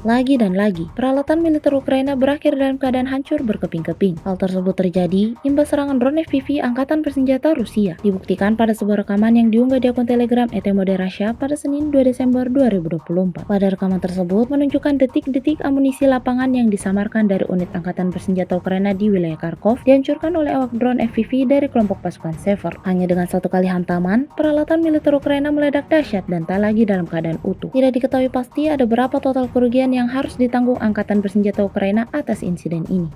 Lagi dan lagi, peralatan militer Ukraina berakhir dalam keadaan hancur berkeping-keping. Hal tersebut terjadi imbas serangan drone FPV Angkatan Bersenjata Rusia. Dibuktikan pada sebuah rekaman yang diunggah di akun Telegram ET Mode Russia pada Senin 2 Desember 2024. Pada rekaman tersebut menunjukkan detik-detik amunisi lapangan yang disamarkan dari unit Angkatan Bersenjata Ukraina di wilayah Kharkov dihancurkan oleh awak drone FPV dari kelompok pasukan Sever. Hanya dengan satu kali hantaman, peralatan militer Ukraina meledak dahsyat dan tak lagi dalam keadaan utuh. Tidak diketahui pasti ada berapa total kerugian yang harus ditanggung Angkatan Bersenjata Ukraina atas insiden ini.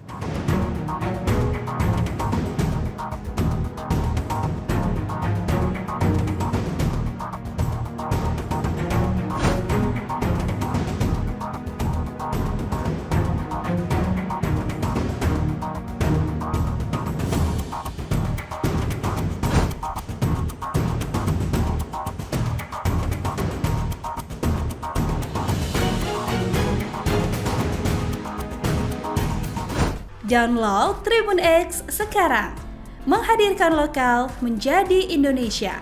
Download Tribun X sekarang, menghadirkan lokal menjadi Indonesia.